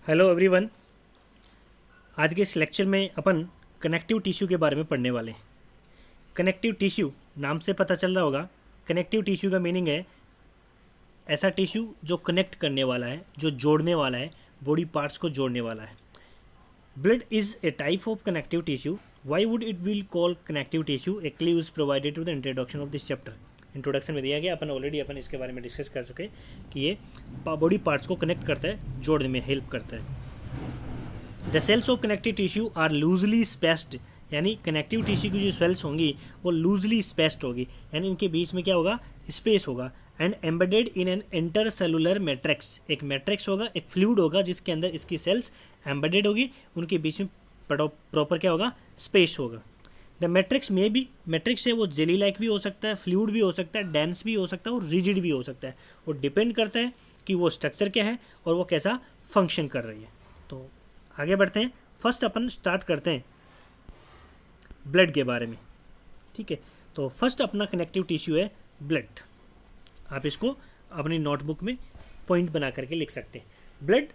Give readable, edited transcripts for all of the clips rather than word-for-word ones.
Hello everyone. आज के इस लेक्चर में अपन कनेक्टिव टिश्यू के बारे में पढ़ने वाले हैं। कनेक्टिव टिश्यू नाम से पता चल रहा होगा। कनेक्टिव टिश्यू का मीनिंग है ऐसा टिश्यू जो कनेक्ट करने वाला है, जो जोड़ने वाला है, बॉडी पार्ट्स को जोड़ने वाला है। Blood is a type of connective tissue. Why would it will call connective tissue? A clue is provided to the introduction of this chapter. Introduction में दिया गया, अपन इसके बारे में डिस्कस कर चुके कि ये बॉडी पार्ट्स को कनेक्ट करता है, जोड़ने में हेल्प करता है। The cells of connective tissue are loosely spaced, यानी कनेक्टिव टिश्यू की जो सेल्स होंगी वो लूजली स्पेस्ड होगी, यानी इनके बीच में क्या होगा, स्पेस होगा। And embedded in an intercellular matrix, एक मैट्रिक्स होगा, एक फ्लूइड होगा जिसके अंदर इसकी सेल्स एम्बेडेड होगी, उनके बीच में प्रॉपर क्या होगा, स्पेस होगा। द मैट्रिक्स में भी, मैट्रिक्स है वो जेली लाइक भी हो सकता है, फ्लूइड भी हो सकता है, डेंस भी हो सकता है और रिजिड भी हो सकता है। वो डिपेंड करता है कि वो स्ट्रक्चर क्या है और वो कैसा फंक्शन कर रही है। तो आगे बढ़ते हैं। फर्स्ट अपन स्टार्ट करते हैं ब्लड के बारे में, ठीक है। तो फर्स्ट अपना कनेक्टिव टिश्यू है ब्लड। आप इसको अपनी नोटबुक में पॉइंट बना करके लिख सकते हैं। ब्लड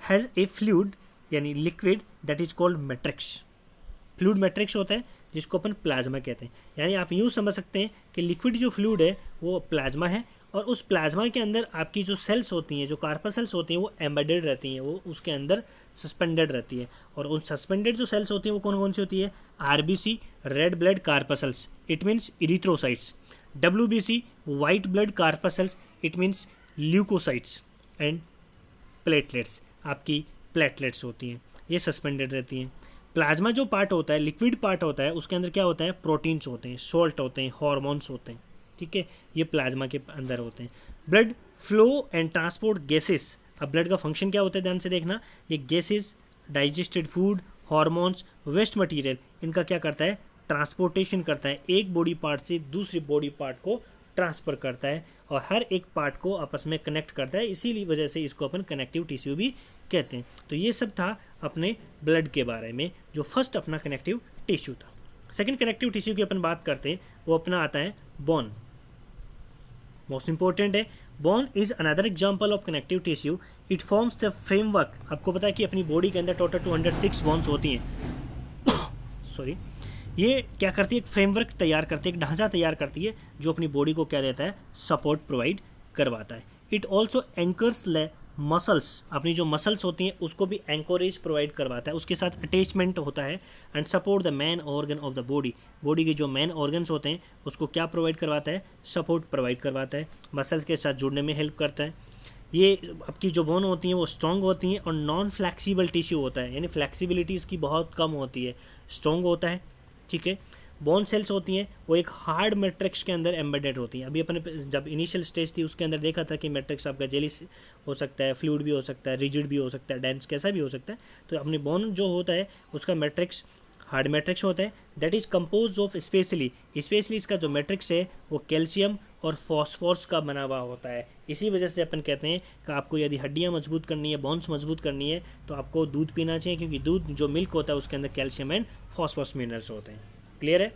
हैज़ ए फ्लूइड यानी liquid that is called matrix. Fluid matrix होता है जिसको अपन प्लाज्मा कहते हैं। यानी आप यूँ समझ सकते हैं कि लिक्विड जो फ्लूइड है वो प्लाज्मा है, और उस प्लाज्मा के अंदर आपकी जो सेल्स होती हैं, जो कार्पासेल्स होती हैं, वो एम्बेडेड रहती हैं, वो उसके अंदर सस्पेंडेड रहती है। और उन सस्पेंडेड जो सेल्स होती हैं वो कौन कौन सी होती है? RBC red blood corpuscles, it means erythrocytes. WBC white blood corpuscles, it means leukocytes. And platelets, आपकी प्लेटलेट्स होती हैं, ये सस्पेंडेड रहती हैं। प्लाज्मा जो पार्ट होता है, लिक्विड पार्ट होता है, उसके अंदर क्या होता है? प्रोटीन्स होते हैं, सॉल्ट होते हैं, हार्मोन्स होते हैं, ठीक है। ये प्लाज्मा के अंदर होते हैं। Blood flow and transport gases. अब ब्लड का फंक्शन क्या होता है, ध्यान से देखना। ये gases, digested food, hormones, waste material, इनका क्या करता है? ट्रांसपोर्टेशन करता है। एक बॉडी पार्ट से दूसरी बॉडी पार्ट को ट्रांसफ़र करता है और हर एक पार्ट को आपस में कनेक्ट करता है। इसीलिए वजह से इसको अपन कनेक्टिव टिश्यू भी कहते हैं। तो ये सब था अपने ब्लड के बारे में, जो फर्स्ट अपना कनेक्टिव टिश्यू था। सेकंड कनेक्टिव टिश्यू की अपन बात करते हैं, वो अपना आता है बोन। मोस्ट इंपॉर्टेंट है। Bone is another example of connective tissue. It forms the framework. आपको पता है कि अपनी बॉडी के अंदर टोटल 206 बोन्स होती हैं सॉरी। ये क्या करती है? एक फ्रेमवर्क तैयार करती है, एक ढांचा तैयार करती है जो अपनी बॉडी को क्या देता है? सपोर्ट प्रोवाइड करवाता है। इट ऑल्सो एंकर्स ले मसल्स, अपनी जो मसल्स होती हैं उसको भी एंकोरेज प्रोवाइड करवाता है, उसके साथ अटैचमेंट होता है। And support the main organ of the body. Body के जो मेन ऑर्गन्स होते हैं उसको क्या प्रोवाइड करवाता है? सपोर्ट प्रोवाइड करवाता है, मसल्स के साथ जुड़ने में हेल्प करता है। ये आपकी जो बोन होती हैं वो स्ट्रॉन्ग होती हैं और नॉन फ्लैक्सीबल टिश्यू होता है, यानी फ्लैक्सीबिलिटी इसकी बहुत कम होती है, स्ट्रॉन्ग होता है, ठीक है। बोन सेल्स होती हैं वो एक हार्ड मैट्रिक्स के अंदर एम्बेडेड होती हैं। अभी अपने जब इनिशियल स्टेज थी उसके अंदर देखा था कि मैट्रिक्स आपका जेली हो सकता है, फ्लूइड भी हो सकता है, रिजिड भी हो सकता है, डेंस कैसा भी हो सकता है। तो अपनी बोन जो होता है उसका मैट्रिक्स हार्ड मैट्रिक्स होता है। That is compose of specially इसका जो मैट्रिक्स है वो कैल्शियम और फॉस्फोरस का बना हुआ होता है। इसी वजह से अपन कहते हैं कि आपको यदि हड्डियाँ मजबूत करनी है, बोन्स मजबूत करनी है, तो आपको दूध पीना चाहिए, क्योंकि दूध जो मिल्क होता है उसके अंदर कैल्शियम एंड फॉस्फोरस मिनरल्स होते हैं। क्लियर है?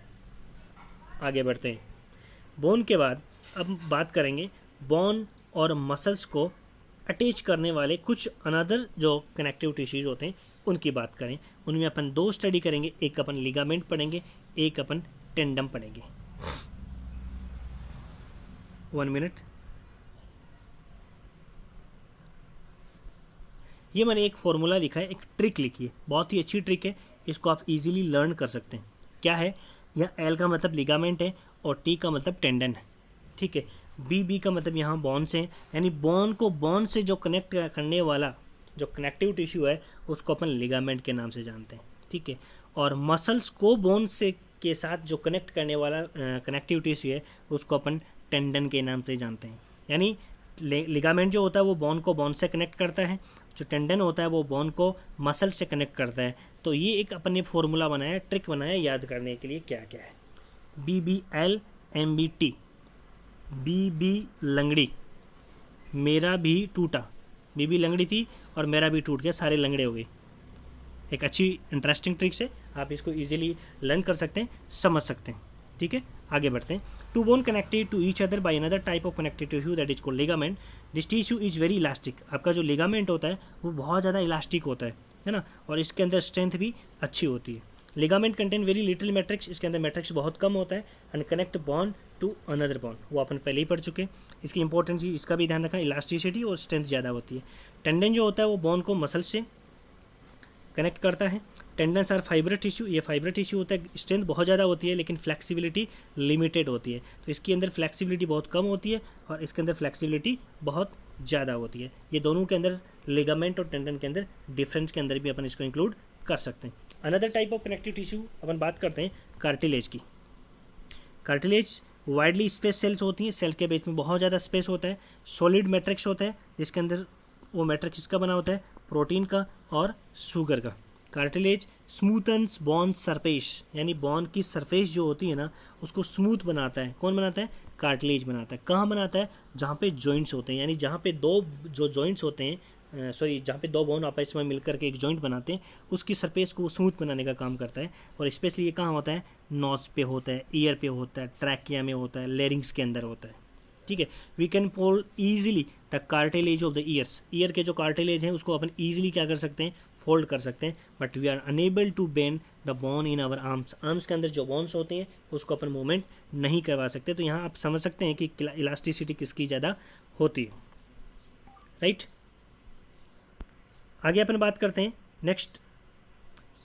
आगे बढ़ते हैं। बोन के बाद अब बात करेंगे बोन और मसल्स को अटैच करने वाले कुछ अनदर जो कनेक्टिव टिश्यूज होते हैं उनकी बात करें। उनमें अपन दो स्टडी करेंगे, एक अपन लिगामेंट पढ़ेंगे, एक अपन टेंडम पढ़ेंगे। 1 मिनट। ये मैंने एक फॉर्मूला लिखा है, एक ट्रिक लिखी है, बहुत ही अच्छी ट्रिक है, इसको आप इजीली लर्न कर सकते हैं। क्या है? यहाँ एल का मतलब लिगामेंट है और टी का मतलब टेंडन है, ठीक है। बी का मतलब यहाँ बोन्स है, यानी बोन को बोन से जो कनेक्ट करने वाला जो कनेक्टिव टिश्यू है उसको अपन लिगामेंट के नाम से जानते हैं, ठीक है। और मसल्स को बोन से के साथ जो कनेक्ट करने वाला कनेक्टिव टिश्यू है उसको अपन टेंडन के नाम से जानते हैं। यानी लिगामेंट जो होता है वो बोन को बोन से कनेक्ट करता है, जो टेंडन होता है वो बोन को मसल से कनेक्ट करता है। तो ये एक अपन ने फॉर्मूला बनाया, ट्रिक बनाया याद करने के लिए क्या क्या है। BBL MBT। BB लंगड़ी, मेरा भी टूटा। BB लंगड़ी थी और मेरा भी टूट गया, सारे लंगड़े हो गए। एक अच्छी इंटरेस्टिंग ट्रिक से आप इसको इजीली लर्न कर सकते हैं, समझ सकते हैं, ठीक है। आगे बढ़ते हैं। Two bone connected to each other by another type of connective tissue that is called ligament. This tissue is very elastic, आपका जो लिगामेंट होता है वो बहुत ज़्यादा इलास्टिक होता है ना, और इसके अंदर स्ट्रेंथ भी अच्छी होती है। Ligament contain very little matrix, इसके अंदर मैट्रिक्स बहुत कम होता है, and connect bond to another bond, वो अपन पहले ही पढ़ चुके हैं। इसकी इंपॉर्टेंस इसका भी ध्यान रखा, इलास्टिसिटी और स्ट्रेंथ ज़्यादा होती है। टेंडन जो होता है वो बॉन्ड को मसल से कनेक्ट करता है। टेंडन्स आर फाइबर टिश्यू, ये फाइबर टिश्यू होता है, स्ट्रेंथ बहुत ज़्यादा होती है लेकिन फ्लेक्सिबिलिटी लिमिटेड होती है, तो इसके अंदर फ्लेक्सिबिलिटी बहुत कम होती है और इसके अंदर फ्लेक्सिबिलिटी बहुत ज़्यादा होती है। ये दोनों के अंदर लिगामेंट और टेंडन के अंदर डिफरेंस के अंदर भी अपन इसको इंक्लूड कर सकते हैं। Another type of connective tissue अपन बात करते हैं कार्टिलेज की। कार्टिलेज वाइडली स्पेस सेल्स होती हैं, सेल के बीच में बहुत ज़्यादा स्पेस होता है, सॉलिड मैट्रिक्स होता है जिसके अंदर वो मैट्रिक्स किसका बना होता है, प्रोटीन का और शुगर का। कार्टिलेज स्मूथन्स बोन सरफेस, यानी बोन की सरफेस जो होती है ना उसको स्मूथ बनाता है। कौन बनाता है, कार्टिलेज बनाता है। कहाँ बनाता है, जहाँ पे जॉइंट्स होते हैं, यानी जहाँ पे दो जो जॉइंट्स होते हैं, जहाँ पे दो बोन आपस में मिलकर के एक जॉइंट बनाते हैं, उसकी सरफेस को स्मूथ बनाने का काम करता है। और स्पेशली ये कहाँ होता है, नोज पे होता है, ईयर पे होता है, ट्रैकिया में होता है, लेरिंग्स के अंदर होता है। ठीक है, we can fold easily the cartilage of the ears, ear के जो कार्टिलेज हैं उसको अपन ईजिली क्या कर सकते हैं, फोल्ड कर सकते हैं, but we are unable to bend the bone in our arms, arms के अंदर जो बोन्स होते हैं उसको अपन मूवमेंट नहीं करवा सकते। तो यहाँ आप समझ सकते हैं कि इलास्टिसिटी किसकी ज़्यादा होती है, राइट। आगे अपन बात करते हैं next,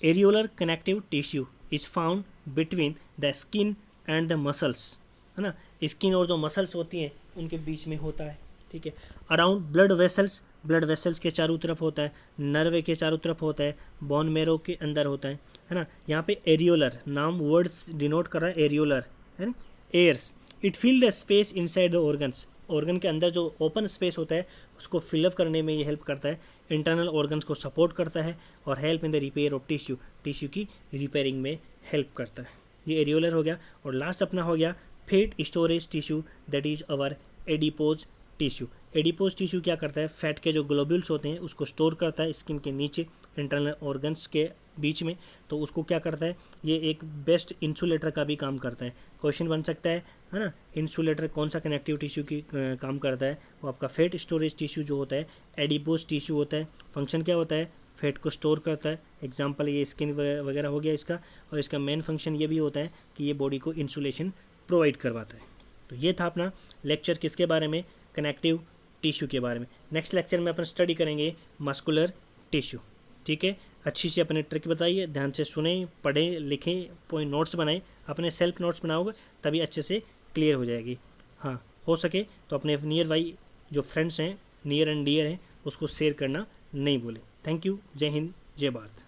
areolar connective tissue is found between the skin and the muscles, है ना, स्किन और जो मसल्स होती हैं उनके बीच में होता है। ठीक है, around blood vessels, blood vessels के चारों तरफ होता है, नर्व के चारों तरफ होता है, बोन मेरो के अंदर होता है ना। यहाँ पे एरियोलर नाम वर्ड्स डिनोट कर रहा है, एरियोलर है ना, airs, it fill the space inside the organs, organ के अंदर जो ओपन स्पेस होता है उसको फिलअप करने में ये हेल्प करता है, इंटरनल ऑर्गन्स को सपोर्ट करता है और help in the repair of tissue, tissue की रिपेयरिंग में हेल्प करता है। ये एरियोलर हो गया। और लास्ट अपना हो गया fat storage tissue, that is our adipose tissue. Adipose tissue क्या करता है, फैट के जो ग्लोब्यूल्स होते हैं उसको स्टोर करता है स्किन के नीचे इंटरनल ऑर्गन्स के बीच में, तो उसको क्या करता है, ये एक बेस्ट इंसुलेटर का भी काम करता है। क्वेश्चन बन सकता है ना, इंसुलेटर कौन सा कनेक्टिव टिश्यू की काम करता है, वो आपका फैट स्टोरेज टिश्यू जो होता है एडिपोज टिश्यू होता है। फंक्शन क्या होता है, फैट को स्टोर करता है, एग्जाम्पल ये स्किन वगैरह हो गया इसका, और इसका मेन फंक्शन ये भी होता है कि ये बॉडी को इंसुलेशन प्रोवाइड करवाता है। तो ये था अपना लेक्चर किसके बारे में, कनेक्टिव टिश्यू के बारे में। नेक्स्ट लेक्चर में अपन स्टडी करेंगे मस्कुलर टिश्यू। ठीक है, अच्छी से अपने ट्रिक बताइए, ध्यान से सुने, पढ़ें, लिखें, पॉइंट नोट्स बनाएं, अपने सेल्फ नोट्स बनाओगे तभी अच्छे से क्लियर हो जाएगी। हाँ, हो सके तो अपने नियर बाई जो फ्रेंड्स हैं, नियर एंड डियर हैं, उसको शेयर करना नहीं भूलें। थैंक यू, जय हिंद, जय भारत।